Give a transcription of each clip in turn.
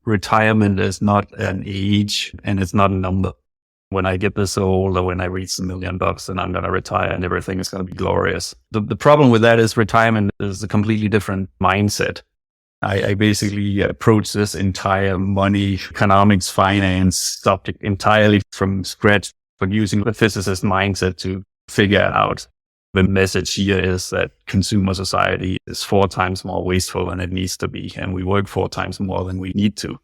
retirement is not an age and it's not a number. When I get this old or when I reach $1 million, then I'm going to retire and everything is going to be glorious. The problem with that is retirement is a completely different mindset. I basically approach this entire money, economics, finance subject entirely from scratch, but using the physicist mindset to figure it out. The message here is that consumer society is 4 times more wasteful than it needs to be, and we work 4 times more than we need to.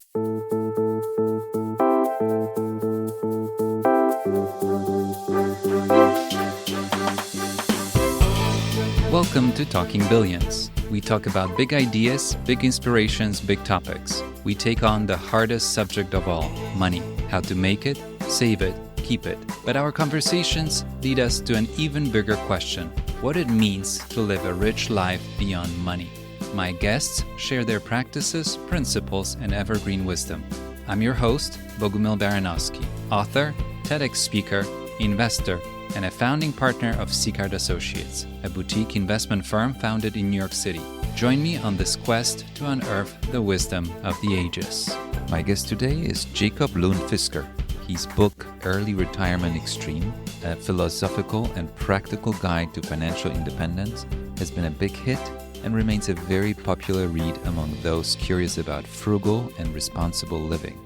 Welcome to Talking Billions. We talk about big ideas, big inspirations, big topics. We take on the hardest subject of all, money. How to make it, save it, keep it. But our conversations lead us to an even bigger question: what it means to live a rich life beyond money. My guests share their practices, principles, and evergreen wisdom. I'm your host, Bogumil Baranowski, author, TEDx speaker, investor, and a founding partner of Seekard Associates, a boutique investment firm founded in New York City. Join me on this quest to unearth the wisdom of the ages. My guest today is Jacob Lund Fisker. His book, Early Retirement Extreme, a philosophical and practical guide to financial independence, has been a big hit and remains a very popular read among those curious about frugal and responsible living,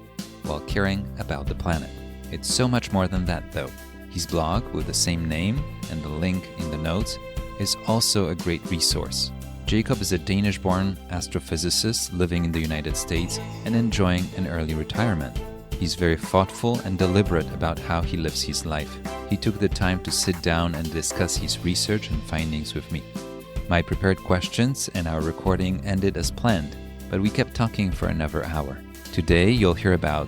while caring about the planet. It's so much more than that, though. His blog, with the same name and the link in the notes, is also a great resource. Jacob is a Danish-born astrophysicist living in the United States and enjoying an early retirement. He's very thoughtful and deliberate about how he lives his life. He took the time to sit down and discuss his research and findings with me. My prepared questions and our recording ended as planned, but we kept talking for another hour. Today, you'll hear about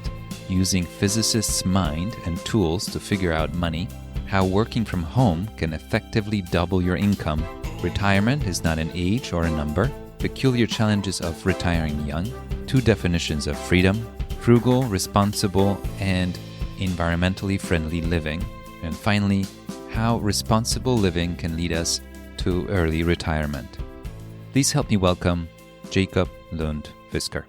using physicists' mind and tools to figure out money, how working from home can effectively double your income, retirement is not an age or a number, peculiar challenges of retiring young, 2 definitions of freedom, frugal, responsible, and environmentally friendly living, and finally, how responsible living can lead us to early retirement. Please help me welcome Jacob Lund Fisker.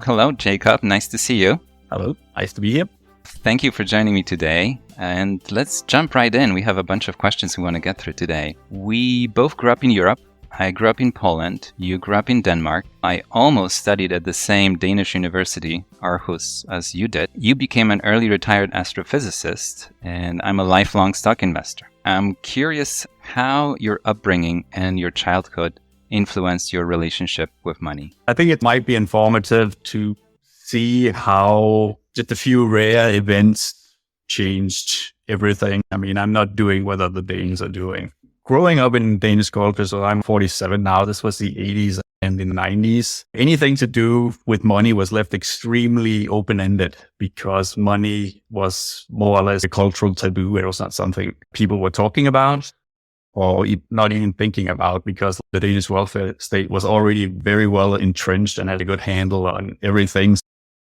Hello, Jacob. Nice to see you. Hello, nice to be here. Thank you for joining me today. And let's jump right in. We have a bunch of questions we want to get through today. We both grew up in Europe. I grew up in Poland. You grew up in Denmark. I almost studied at the same Danish university, Aarhus, as you did. You became an early retired astrophysicist, and I'm a lifelong stock investor. I'm curious how your upbringing and your childhood influenced your relationship with money. I think it might be informative to see how just a few rare events changed everything. I mean, I'm not doing what other Danes are doing. Growing up in Danish culture, so I'm 47 now, this was the 80s and the 90s. Anything to do with money was left extremely open-ended because money was more or less a cultural taboo. It was not something people were talking about or not even thinking about because the Danish welfare state was already very well entrenched and had a good handle on everything.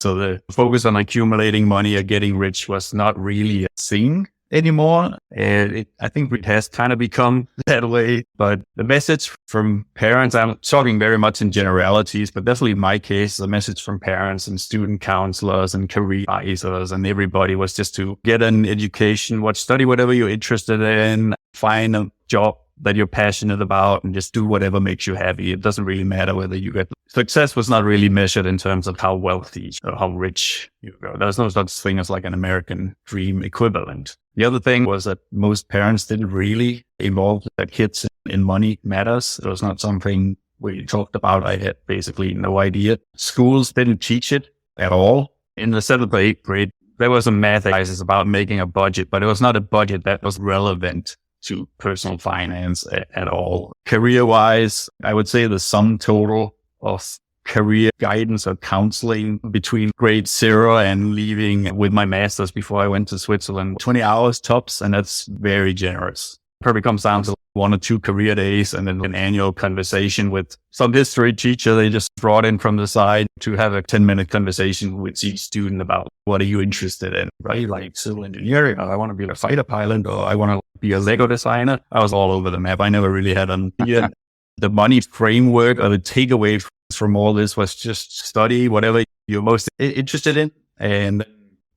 So the focus on accumulating money or getting rich was not really a thing anymore. And I think it has kind of become that way. But the message from parents, I'm talking very much in generalities, but definitely in my case, the message from parents and student counselors and career advisors and everybody was just to get an education, study whatever you're interested in, find a job that you're passionate about and just do whatever makes you happy. It doesn't really matter whether you get success was not really measured in terms of how wealthy or how rich you go. There's no such thing as like an American dream equivalent. The other thing was that most parents didn't really involve their kids in money matters. It was not something we talked about. I had basically no idea. Schools didn't teach it at all. In the 7th or 8th grade, there was a math exercise about making a budget, but it was not a budget that was relevant to personal finance at all. Career-wise, I would say the sum total of career guidance or counseling between grade 0 and leaving with my master's before I went to Switzerland, 20 hours tops, and that's very generous. Probably comes down to 1 or 2 career days and then an annual conversation with some history teacher they just brought in from the side to have a 10-minute conversation with each student about what are you interested in, right? Like civil engineering, or I want to be a fighter pilot, or I want to be a Lego designer. I was all over the map. I never really had an idea. The money framework or the takeaway from all this was just study whatever you're most interested in, and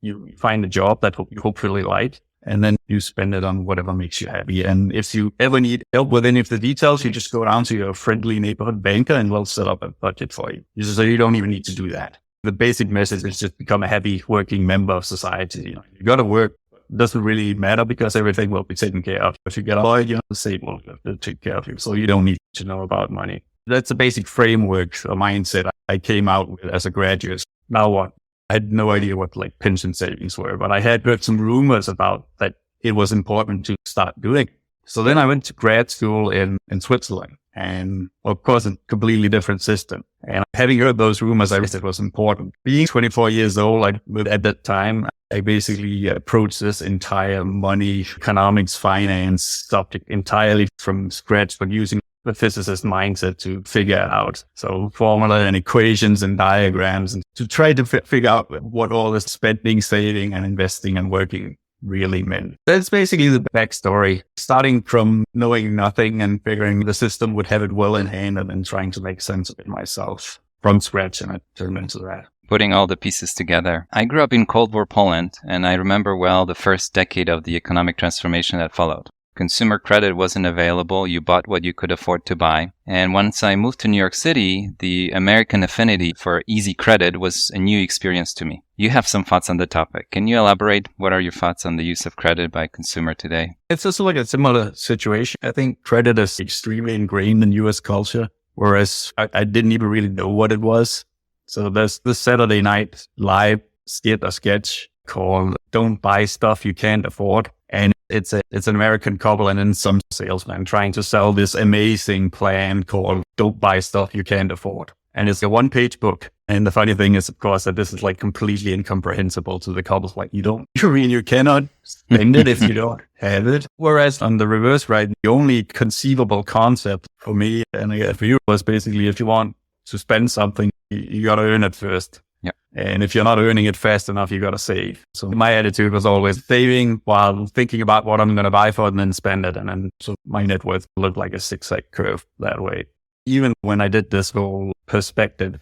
you find a job that you hopefully like, and then you spend it on whatever makes you happy. And if you ever need help with any of the details, you just go down to your friendly neighborhood banker and we'll set up a budget for you. So you don't even need to do that. The basic message is just become a happy working member of society. You got to work. It doesn't really matter because everything will be taken care of. If you get employed, the state will take care of you. So you don't need to know about money. That's a basic framework, a mindset I came out with as a graduate. Now what? I had no idea what like pension savings were, but I had heard some rumors about that it was important to start doing. So then I went to grad school in Switzerland, and of course a completely different system. And having heard those rumors, I realized it was important. Being 24 years old, at that time, I basically approached this entire money, economics, finance subject entirely from scratch, but using the physicist mindset to figure it out. So formula and equations and diagrams, and to try to figure out what all this spending, saving and investing and working really meant. That's basically the backstory, starting from knowing nothing and figuring the system would have it well in hand and then trying to make sense of it myself from scratch. And I turned into that. Putting all the pieces together. I grew up in Cold War Poland, and I remember well the first decade of the economic transformation that followed. Consumer credit wasn't available. You bought what you could afford to buy. And once I moved to New York City, the American affinity for easy credit was a new experience to me. You have some thoughts on the topic. Can you elaborate? What are your thoughts on the use of credit by consumer today? It's also like a similar situation. I think credit is extremely ingrained in US culture, whereas I didn't even really know what it was. So there's this Saturday Night Live sketch called Don't Buy Stuff You Can't Afford. And it's an American couple and then some salesman trying to sell this amazing plan called Don't Buy Stuff You Can't Afford. And it's a one-page book. And the funny thing is, of course, that this is like completely incomprehensible to the couples. Like you cannot spend it if you don't have it. Whereas on the reverse, right, the only conceivable concept for me and for you was basically if you want to spend something, you got to earn it first. Yeah. And if you're not earning it fast enough, you got to save. So my attitude was always saving while thinking about what I'm going to buy for it and then spend it. And then so my net worth looked like a zigzag curve that way. Even when I did this whole perspective,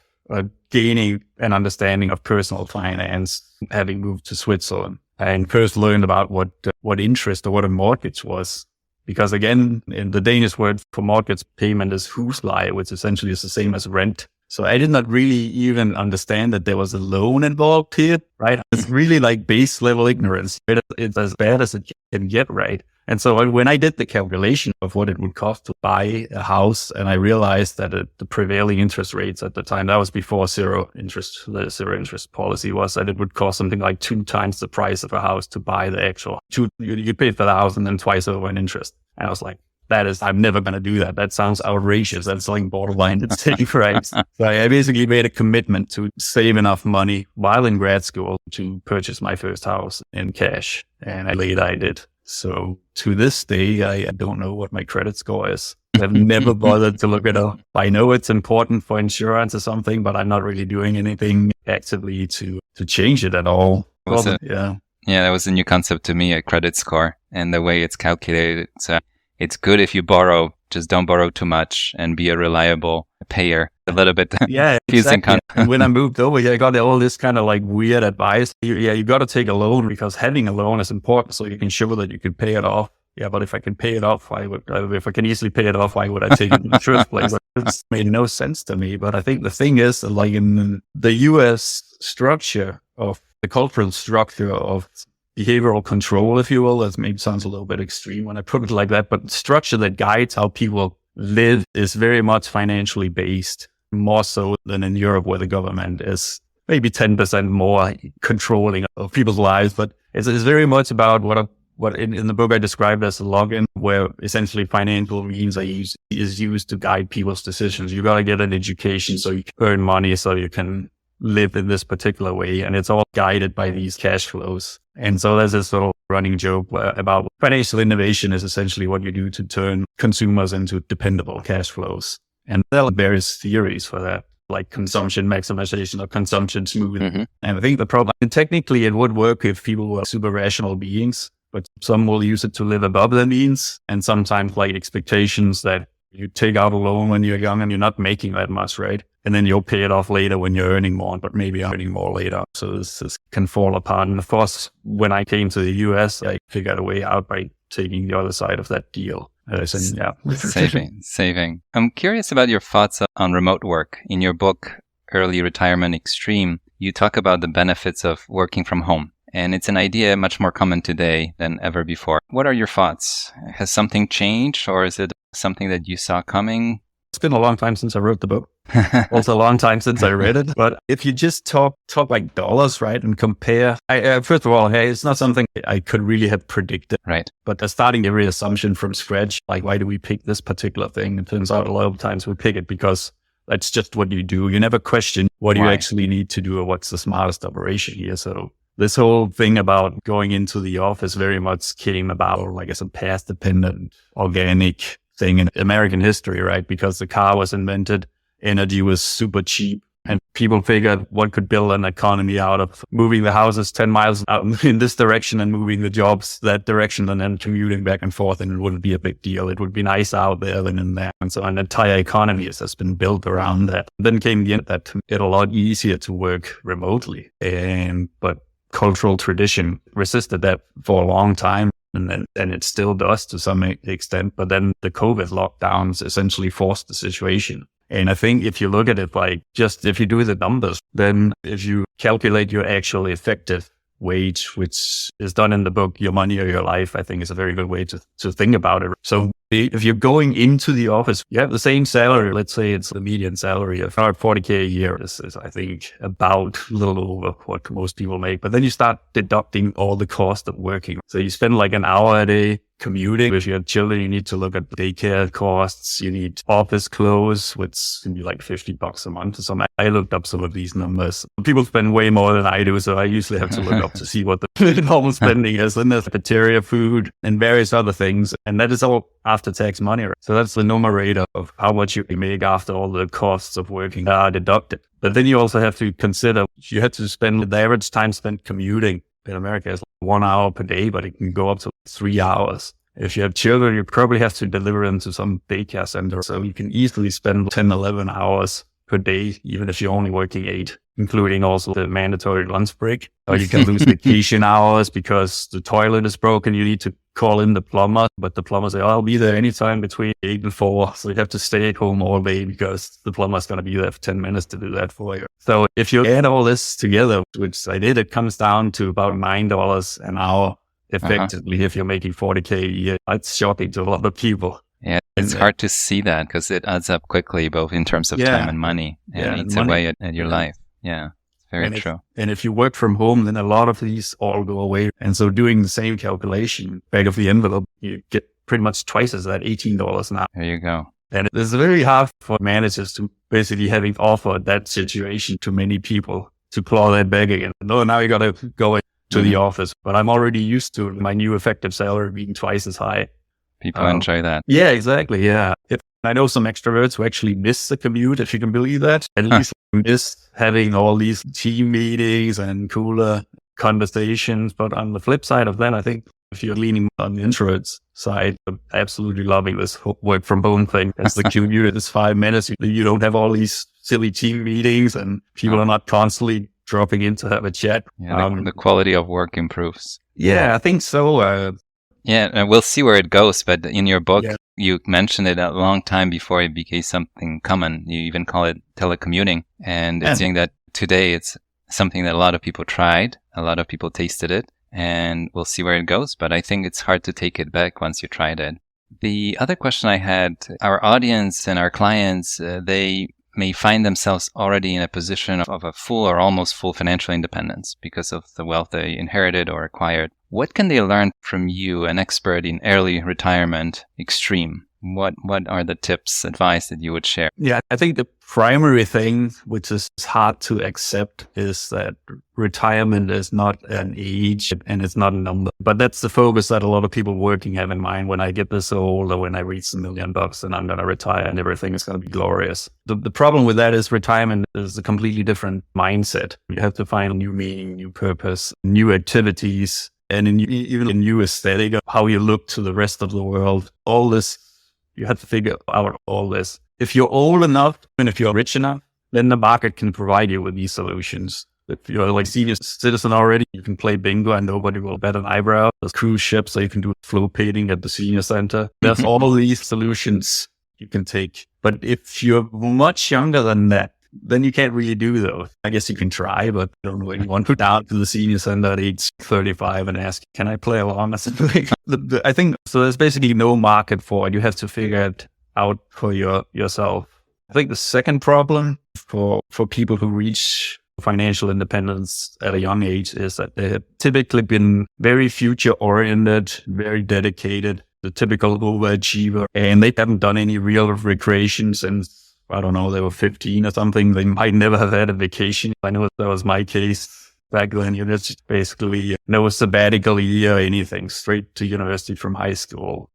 gaining an understanding of personal finance, having moved to Switzerland, and first learned about what interest or what a mortgage was. Because again, in the Danish word for mortgage payment is husleje, which essentially is the same as rent. So I did not really even understand that there was a loan involved here, right? It's really like base level ignorance. It's as bad as it can get, right? And so when I did the calculation of what it would cost to buy a house, and I realized that the prevailing interest rates at the time, that was before the zero interest policy was that it would cost something like 2 times the price of a house to buy the actual you pay for the house and then twice over in interest. And I was like, I'm never going to do that. That sounds outrageous. That's like borderline insane, right? So I basically made a commitment to save enough money while in grad school to purchase my first house in cash. And later I did. So to this day, I don't know what my credit score is. I've never bothered to look it up. I know it's important for insurance or something, but I'm not really doing anything actively to change it at all. Yeah, that was a new concept to me, a credit score, and the way it's calculated. It's good if you borrow, just don't borrow too much and be a reliable payer. A little bit confusing. And when I moved over here, I got all this kind of like weird advice. You got to take a loan because having a loan is important so you can show that you can pay it off. Yeah, but if I can pay it off, if I can easily pay it off, why would I take it in the first place? It made no sense to me. But I think the thing is, like in the US structure of the cultural structure of behavioral control, if you will, that maybe sounds a little bit extreme when I put it like that, but the structure that guides how people live is very much financially based, more so than in Europe where the government is maybe 10% more controlling of people's lives. But it's very much about what in the book I described as a login, where essentially financial means is used to guide people's decisions. You got to get an education so you can earn money so you can live in this particular way. And it's all guided by these cash flows. And so there's this sort of running joke about financial innovation is essentially what you do to turn consumers into dependable cash flows. And there are various theories for that, like consumption maximization or consumption smoothing. Mm-hmm. And I think the problem, and technically it would work if people were super rational beings, but some will use it to live above their means. And sometimes like expectations that You take out a loan when you're young and you're not making that much, right? And then you'll pay it off later when you're earning more, but maybe earning more later. So this can fall apart. And of course, when I came to the US, I figured a way out by taking the other side of that deal. Saving. I'm curious about your thoughts on remote work. In your book, Early Retirement Extreme, you talk about the benefits of working from home. And it's an idea much more common today than ever before. What are your thoughts? Has something changed, or is it something that you saw coming? It's been a long time since I wrote the book. Also a long time since I read it. But if you just talk like dollars, right, and compare, first of all, hey, it's not something I could really have predicted. Right. But starting every assumption from scratch, like why do we pick this particular thing? It turns out a lot of times we pick it because that's just what you do. You never question what you actually need to do or what's the smartest operation here. So this whole thing about going into the office very much came about like as a path-dependent, organic thing in American history, right? Because the car was invented, energy was super cheap, and people figured what could build an economy out of moving the houses 10 miles out in this direction and moving the jobs that direction and then commuting back and forth, and it wouldn't be a big deal. It would be nice out there than in there. And so an entire economy has been built around that. Then came the end that made it a lot easier to work remotely. But cultural tradition resisted that for a long time. And it still does to some extent. But then the COVID lockdowns essentially forced the situation. And I think if you look at it like just if you do the numbers, then if you calculate your actual effective wage, which is done in the book, Your Money or Your Life, I think is a very good way to think about it. So if you're going into the office, you have the same salary. Let's say it's the median salary of $40K a year. This is, I think, about a little over what most people make. But then you start deducting all the cost of working. So you spend like an hour a day commuting. If you have children, you need to look at daycare costs. You need office clothes, which can be like $50 a month or something. I looked up some of these numbers. People spend way more than I do, so I usually have to look up to see what the normal spending is. And there's cafeteria food and various other things. And that is all after-tax money. Right? So that's the numerator of how much you make after all the costs of working are deducted. But then you also have to consider you have to spend the average time spent commuting in America is 1 hour per day, but it can go up to 3 hours. If you have children, you probably have to deliver them to some daycare center. So you can easily spend 10, 11 hours per day, even if you're only working 8, including also the mandatory lunch break. Or you can lose vacation hours because the toilet is broken. You need to call in the plumber, but the plumber say, I'll be there anytime between 8 and 4. So you have to stay at home all day because the plumber's going to be there for 10 minutes to do that for you. So if you add all this together, which I did, it comes down to about $9 an hour effectively if you're making $40K a year. It's shocking to a lot of people. Yeah, it's hard to see that because it adds up quickly, both in terms of time and money, and eats away at your life. Yeah, very true. And if you work from home, then a lot of these all go away. And so doing the same calculation, back of the envelope, you get pretty much twice as that, $18 an hour. There you go. And it's very hard for managers to basically having offered that situation to many people to claw that back again. No, now you got to go to the office. But I'm already used to my new effective salary being twice as high. People enjoy that. Yeah, exactly. Yeah. I know some extroverts who actually miss the commute, if you can believe that. At least miss having all these team meetings and cooler conversations. But on the flip side of that, I think if you're leaning on the introverts side, I'm absolutely loving this work from home thing. As the commute is 5 minutes, you don't have all these silly team meetings and people are not constantly dropping in to have a chat. Yeah, the quality of work improves. Yeah, I think so. Yeah, we'll see where it goes. But in your book, you mentioned it a long time before it became something common. You even call it telecommuting. And it's saying that today it's something that a lot of people tried. A lot of people tasted it. And we'll see where it goes. But I think it's hard to take it back once you tried it. The other question I had, our audience and our clients, they may find themselves already in a position of a full or almost full financial independence because of the wealth they inherited or acquired. What can they learn from you, an expert in early retirement extreme? What are the tips, advice that you would share? Yeah, I think the primary thing, which is hard to accept, is that retirement is not an age and it's not a number. But that's the focus that a lot of people working have in mind. When I get this old or when I reach $1 million and I'm going to retire and everything is going to be glorious. The problem with that is retirement is a completely different mindset. You have to find a new meaning, new purpose, new activities, and even a new aesthetic of how you look to the rest of the world. All this You have to figure out all this. If you're old enough and if you're rich enough, then the market can provide you with these solutions. If you're like senior citizen already, you can play bingo and nobody will bat an eyebrow. There's cruise ships, so you can do flow painting at the senior center. There's all these solutions you can take. But if you're much younger than that, then you can't really do those. I guess you can try, but I don't know if you want to go down to the senior center at age 35 and ask, can I play along? I think, so there's basically no market for it. You have to figure it out for yourself. I think the second problem for people who reach financial independence at a young age is that they have typically been very future oriented, very dedicated, the typical overachiever, and they haven't done any real recreation since, I don't know, they were 15 or something. They might never have had a vacation. I know that was my case back then. You just basically no sabbatical year or anything, straight to university from high school.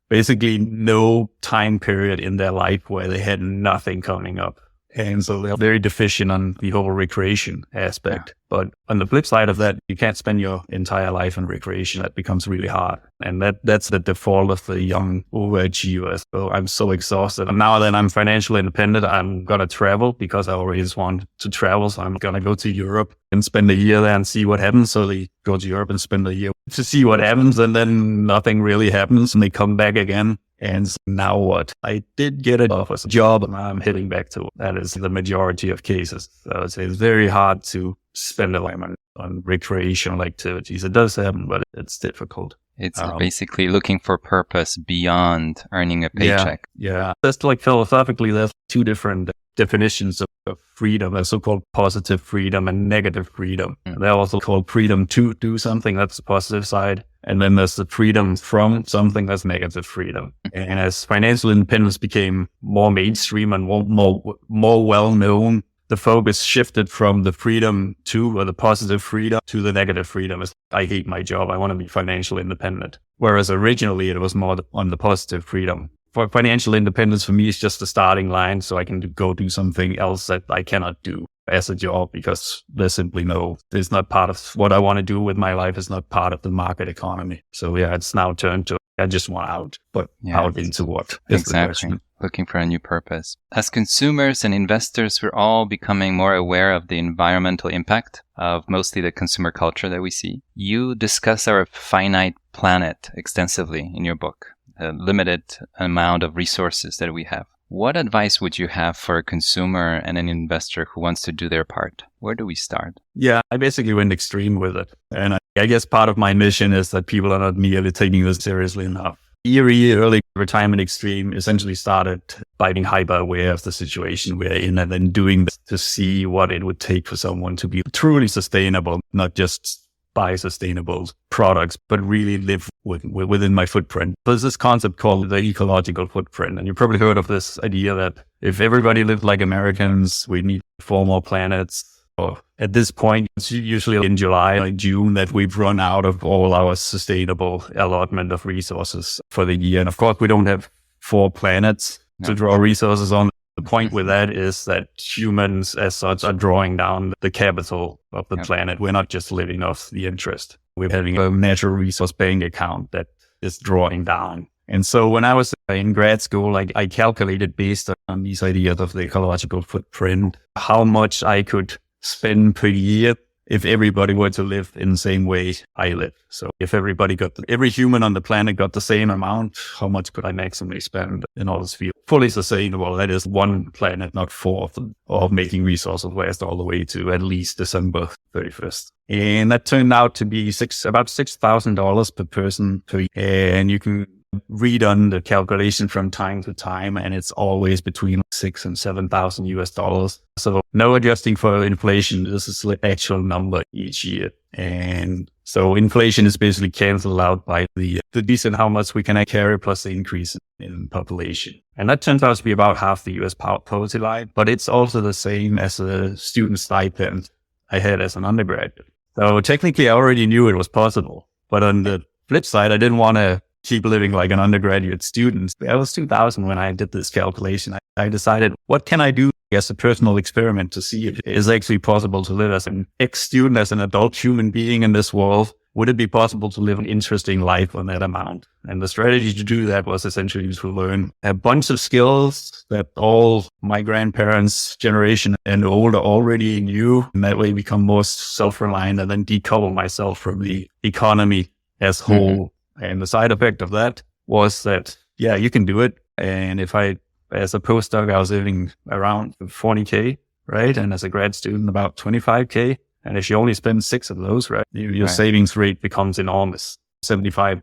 Basically no time period in their life where they had nothing coming up. And so they're very deficient on the whole recreation aspect. But on the flip side of that, you can't spend your entire life on recreation. That becomes really hard. And that's the default of the young overachievers. So I'm so exhausted. And now that I'm financially independent, I'm going to travel because I always want to travel. So I'm going to go to Europe and spend a year there and see what happens. So they go to Europe and spend a year to see what happens. And then nothing really happens and they come back again. And so now what? I did get an office job and I'm heading back to it. That is the majority of cases. So I would say it's very hard to spend a time on recreational activities. It does happen, but it's difficult. It's basically looking for purpose beyond earning a paycheck. Yeah. That's like philosophically, there's two different definitions of freedom. There's so-called positive freedom and negative freedom. They're also called freedom to do something. That's the positive side. And then there's the freedom from something, that's negative freedom. And as financial independence became more mainstream and more well-known, the focus shifted from the freedom to, or the positive freedom, to the negative freedom. I hate my job. I want to be financially independent. Whereas originally it was more on the positive freedom. For financial independence for me is just the starting line, so I can go do something else that I cannot do as a job because there's simply it's not part of what I want to do with my life. It's not part of the market economy. So yeah, it's now turned to, I just want out, but out into what? Exactly. Looking for a new purpose. As consumers and investors, we're all becoming more aware of the environmental impact of mostly the consumer culture that we see. You discuss our finite planet extensively in your book, a limited amount of resources that we have. What advice would you have for a consumer and an investor who wants to do their part? Where do we start? Yeah, I basically went extreme with it. And I guess part of my mission is that people are not merely taking this seriously enough. ERE, early retirement extreme, essentially started by being hyper aware of the situation we're in and then doing this to see what it would take for someone to be truly sustainable, not just buy sustainable products, but really live within my footprint. There's this concept called the ecological footprint. And you've probably heard of this idea that if everybody lived like Americans, we need 4 more planets. Or at this point, it's usually in July or June that we've run out of all our sustainable allotment of resources for the year. And of course, we don't have 4 planets to draw resources on. The point with that is that humans as such are drawing down the capital of the planet. We're not just living off the interest. We're having a natural resource bank account that is drawing down. And so when I was in grad school, I calculated based on these ideas of the ecological footprint, how much I could spend per year if everybody were to live in the same way I live. So if every human on the planet got the same amount, how much could I maximally spend in order to be fully sustainable? That is 1 planet, not 4 of them, or making resources last all the way to at least December 31st. And that turned out to be about $6,000 per person per year. And you can read on the calculation from time to time, and it's always between $6,000 and $7,000 US. So no adjusting for inflation. This is the actual number each year. And so inflation is basically canceled out by the decent how much we can carry plus the increase in population. And that turns out to be about half the US poverty line, but it's also the same as a student stipend I had as an undergraduate. So technically I already knew it was possible, but on the flip side, I didn't want to keep living like an undergraduate student. That was 2000 when I did this calculation. I decided, what can I do as a personal experiment to see if it is actually possible to live as an ex-student, as an adult human being in this world would it be possible to live an interesting life on that amount? And the strategy to do that was essentially to learn a bunch of skills that all my grandparents' generation and older already knew, and that way become more self-reliant and then decouple myself from the economy as whole. And the side effect of that was that, yeah, you can do it. And as a postdoc, I was earning around 40K, right? And as a grad student, about 25K. And if you only spend 6 of those, right, your savings rate becomes enormous, 75%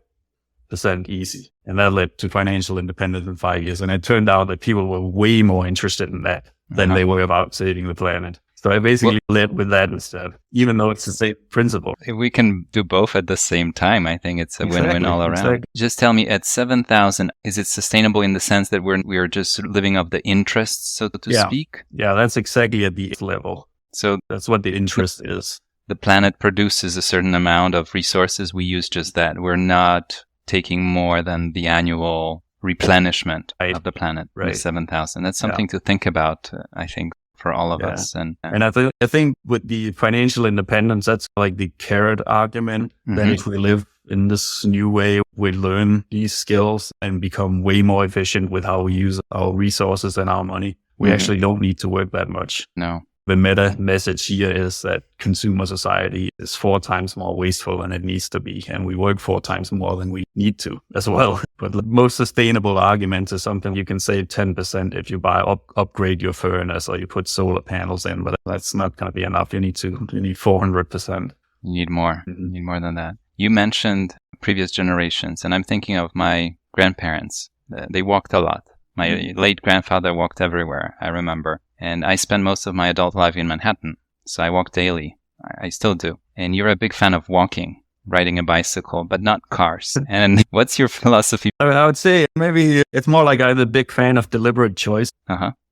easy. And that led to financial independence in 5 years. And it turned out that people were way more interested in that than they were about saving the planet. So I basically led with that instead, even though it's the same principle. If we can do both at the same time, I think it's a win-win all around. Exactly. Just tell me, at 7,000, is it sustainable in the sense that we're just living off the interest, so to speak? Yeah, that's exactly at the level. So that's what the interest is. The planet produces a certain amount of resources. We use just that. We're not taking more than the annual replenishment of the planet, 7,000. That's something to think about, I think, for all of us. And I think with the financial independence, that's like the carrot argument, that if we live in this new way, we learn these skills and become way more efficient with how we use our resources and our money. We actually don't need to work that much. No. The meta message here is that consumer society is 4 times more wasteful than it needs to be. And we work 4 times more than we need to as well. But the most sustainable argument is something you can save 10% if you upgrade your furnace or you put solar panels in. But that's not going to be enough. You need 400%. You need more. You need more than that. You mentioned previous generations, and I'm thinking of my grandparents. They walked a lot. My late grandfather walked everywhere, I remember. And I spent most of my adult life in Manhattan, so I walk daily. I still do. And you're a big fan of walking, riding a bicycle, but not cars. And what's your philosophy? I would say maybe it's more like I'm a big fan of deliberate choice.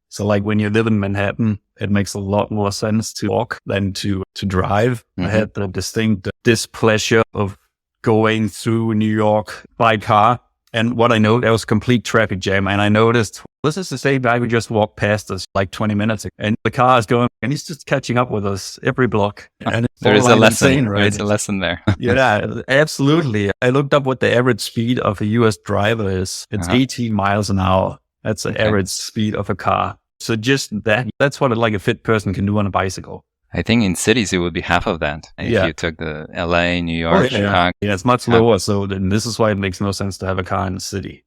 So like when you live in Manhattan, it makes a lot more sense to walk than to drive. I had the distinct displeasure of going through New York by car. And what I know, there was complete traffic jam. And I noticed, this is the same guy who just walked past us like 20 minutes ago. And the car is going, and he's just catching up with us every block. And there is a lesson, insane, right? There's a lesson there. Yeah, absolutely. I looked up what the average speed of a US driver is. It's 18 miles an hour. That's the average speed of a car. So just that's what like a fit person can do on a bicycle. I think in cities, it would be half of that. If you took the LA, New York, Chicago. Yeah, it's much lower. So then this is why it makes no sense to have a car in the city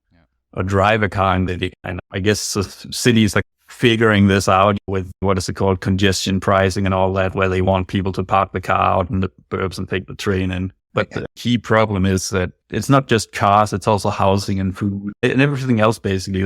or drive a car in the city. And I guess cities like figuring this out with what is it called, congestion pricing and all that, where they want people to park the car out in the burbs and take the train in. But the key problem is that it's not just cars, it's also housing and food and everything else, basically.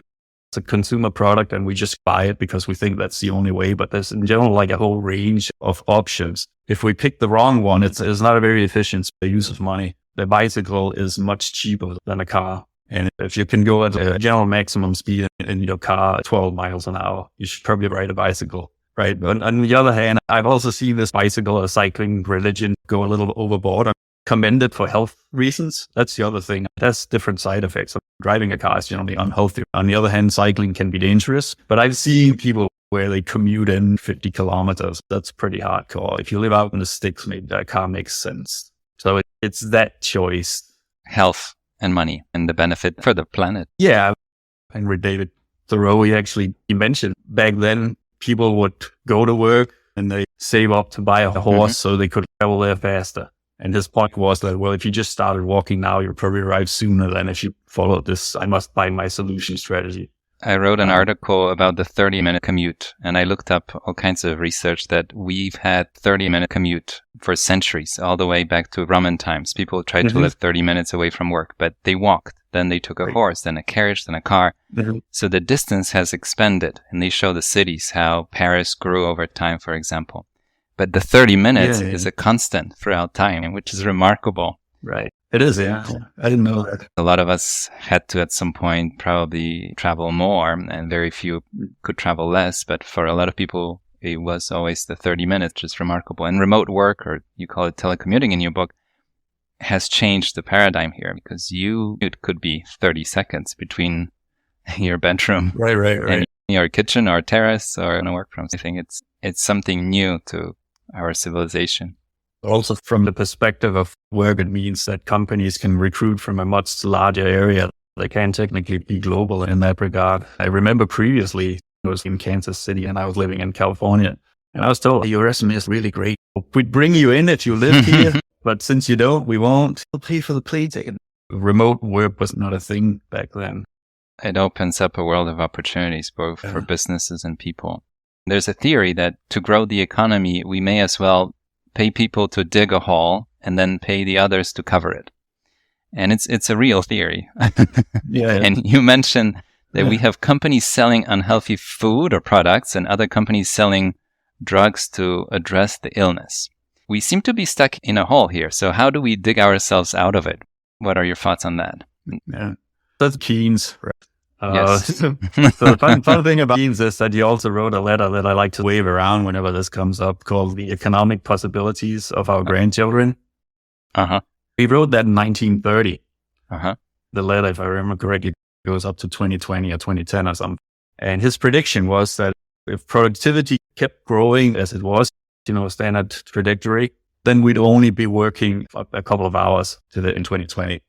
It's a consumer product and we just buy it because we think that's the only way. But there's in general like a whole range of options. If we pick the wrong one, it's not a very efficient use of money. The bicycle is much cheaper than a car. And if you can go at a general maximum speed in your car at 12 miles an hour, you should probably ride a bicycle, right? But on the other hand, I've also seen this bicycle or cycling religion go a little overboard. I'm commended for health reasons. That's the other thing. That's different side effects. Driving a car is generally unhealthy. On the other hand, cycling can be dangerous. But I've seen people where they commute in 50 kilometers. That's pretty hardcore. If you live out in the sticks, maybe that car makes sense. So it's that choice. Health and money and the benefit for the planet. Yeah. And David Thoreau, he mentioned back then people would go to work and they save up to buy a horse so they could travel there faster. And his point was that, well, if you just started walking now, you'll probably arrive sooner than if you follow this I must find my solution strategy. I wrote an article about the 30-minute commute, and I looked up all kinds of research that we've had 30-minute commute for centuries, all the way back to Roman times. People tried to live 30 minutes away from work, but they walked. Then they took a horse, then a carriage, then a car. So the distance has expanded, and they show the cities, how Paris grew over time, for example. But the 30 minutes is a constant throughout time, which is remarkable. Right. It is, yeah. I didn't know that. A lot of us had to, at some point, probably travel more, and very few could travel less. But for a lot of people, it was always the 30 minutes, which is remarkable. And remote work, or you call it telecommuting in your book, has changed the paradigm here, because it could be 30 seconds between your bedroom and your kitchen or terrace or in a work from. I think it's something new to our civilization. Also from the perspective of work, it means that companies can recruit from a much larger area. They can technically be global in that regard. I remember previously I was in Kansas City and I was living in California. And I was told, your resume is really great. We'd bring you in if you lived here, but since you don't, we won't. We'll pay for the plane ticket. Remote work was not a thing back then. It opens up a world of opportunities, both for businesses and people. There's a theory that to grow the economy, we may as well pay people to dig a hole and then pay the others to cover it. And it's a real theory. And you mentioned that we have companies selling unhealthy food or products and other companies selling drugs to address the illness. We seem to be stuck in a hole here. So how do we dig ourselves out of it? What are your thoughts on that? Yeah, that's Keynes. Right? Yes. So the fun thing about Keynes is that he also wrote a letter that I like to wave around whenever this comes up called The Economic Possibilities of Our Grandchildren. He wrote that in 1930. The letter, if I remember correctly, goes up to 2020 or 2010 or something. And his prediction was that if productivity kept growing as it was, standard trajectory, then we'd only be working a couple of hours in 2020.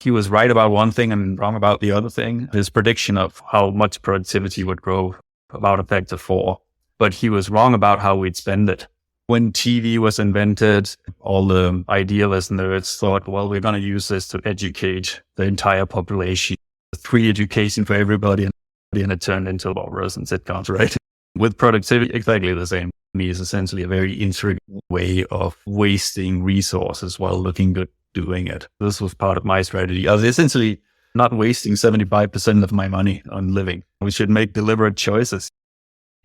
He was right about one thing and wrong about the other thing. His prediction of how much productivity would grow about a factor 4, but he was wrong about how we'd spend it. When TV was invented, all the idealists and nerds thought, well, we're going to use this to educate the entire population. Free education for everybody. And it turned into operas and sitcoms, right? With productivity, exactly the same. Is essentially a very intricate way of wasting resources while looking good doing it. This was part of my strategy. I was essentially not wasting 75% of my money on living. We should make deliberate choices.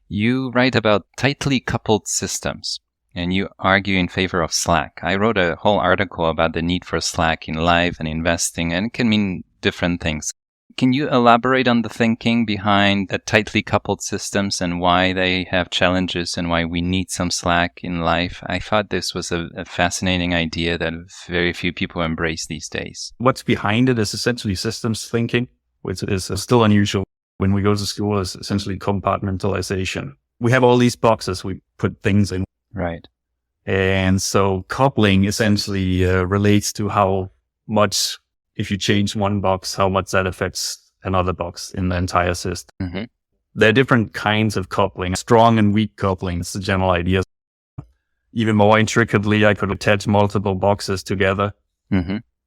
You write about tightly coupled systems, and you argue in favor of Slack. I wrote a whole article about the need for Slack in life and investing, and it can mean different things. Can you elaborate on the thinking behind the tightly coupled systems and why they have challenges and why we need some Slack in life? I thought this was a fascinating idea that very few people embrace these days. What's behind it is essentially systems thinking, which is still unusual. When we go to school, it's essentially compartmentalization. We have all these boxes we put things in. Right. And so coupling essentially relates to how much, if you change one box, how much that affects another box in the entire system. There are different kinds of coupling, strong and weak coupling. It's the general idea. Even more intricately, I could attach multiple boxes together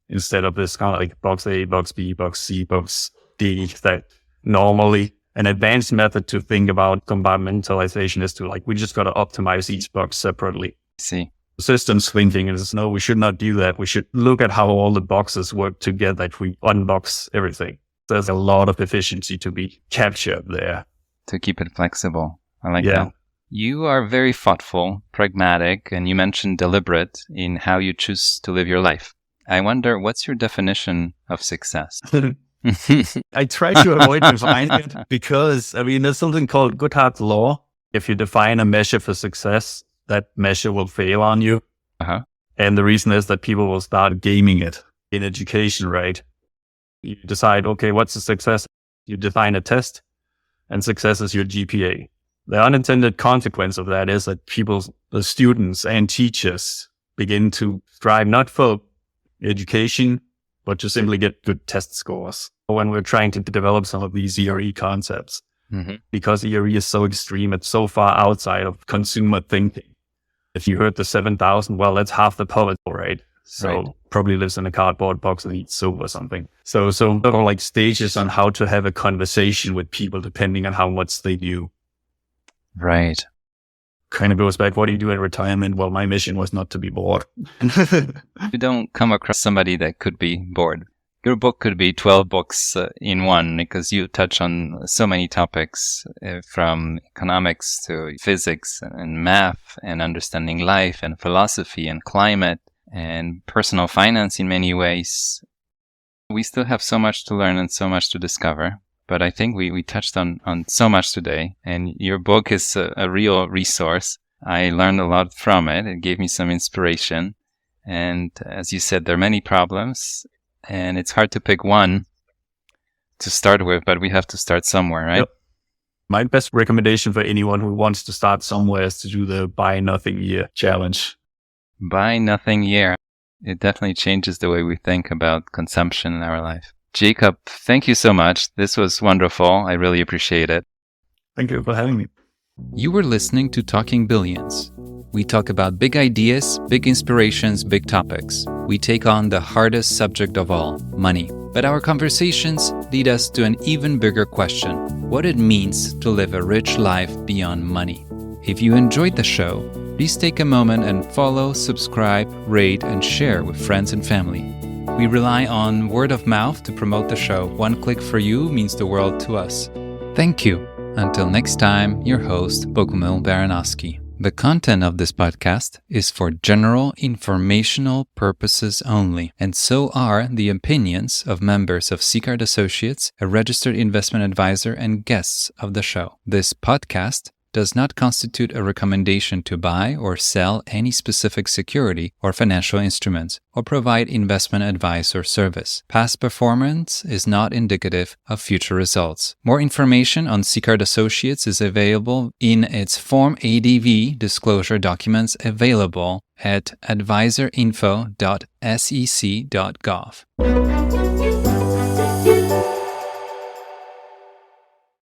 instead of this kind of like box A, box B, box C, box D. That normally an advanced method to think about compartmentalization is to we just got to optimize each box separately. See. Systems thinking is, no, we should not do that. We should look at how all the boxes work together if we unbox everything. There's a lot of efficiency to be captured there. To keep it flexible. I like that. You are very thoughtful, pragmatic, and you mentioned deliberate in how you choose to live your life. I wonder, what's your definition of success? I try to avoid defining it because, there's something called Goodhart's law. If you define a measure for success, that measure will fail on you. And the reason is that people will start gaming it in education, right? You decide, okay, what's a success? You define a test and success is your GPA. The unintended consequence of that is that the students and teachers begin to strive not for education, but to simply get good test scores. When we're trying to develop some of these ERE concepts, because ERE is so extreme, it's so far outside of consumer thinking. If you heard the 7,000, well, that's half the poverty, right? So probably lives in a cardboard box and eats soup or something. So there are stages on how to have a conversation with people depending on how much they knew. Right. Kind of goes back, what do you do in retirement? Well, my mission was not to be bored. You don't come across somebody that could be bored. Your book could be 12 books in one because you touch on so many topics from economics to physics and math and understanding life and philosophy and climate and personal finance in many ways. We still have so much to learn and so much to discover, but I think we touched on so much today, and your book is a real resource. I learned a lot from it. It gave me some inspiration. And as you said, there are many problems. And it's hard to pick one to start with, but we have to start somewhere, right? Yep. My best recommendation for anyone who wants to start somewhere is to do the Buy Nothing Year challenge. Buy nothing year. It definitely changes the way we think about consumption in our life. Jacob, thank you so much. This was wonderful. I really appreciate it. Thank you for having me. You were listening to Talking Billions. We talk about big ideas, big inspirations, big topics. We take on the hardest subject of all, money. But our conversations lead us to an even bigger question: what it means to live a rich life beyond money. If you enjoyed the show, please take a moment and follow, subscribe, rate, and share with friends and family. We rely on word of mouth to promote the show. One click for you means the world to us. Thank you. Until next time, your host, Bogumil Baranowski. The content of this podcast is for general informational purposes only, and so are the opinions of members of Sicard Associates, a registered investment advisor, and guests of the show. This podcast does not constitute a recommendation to buy or sell any specific security or financial instruments, or provide investment advice or service. Past performance is not indicative of future results. More information on Sicard Associates is available in its Form ADV disclosure documents available at advisorinfo.sec.gov.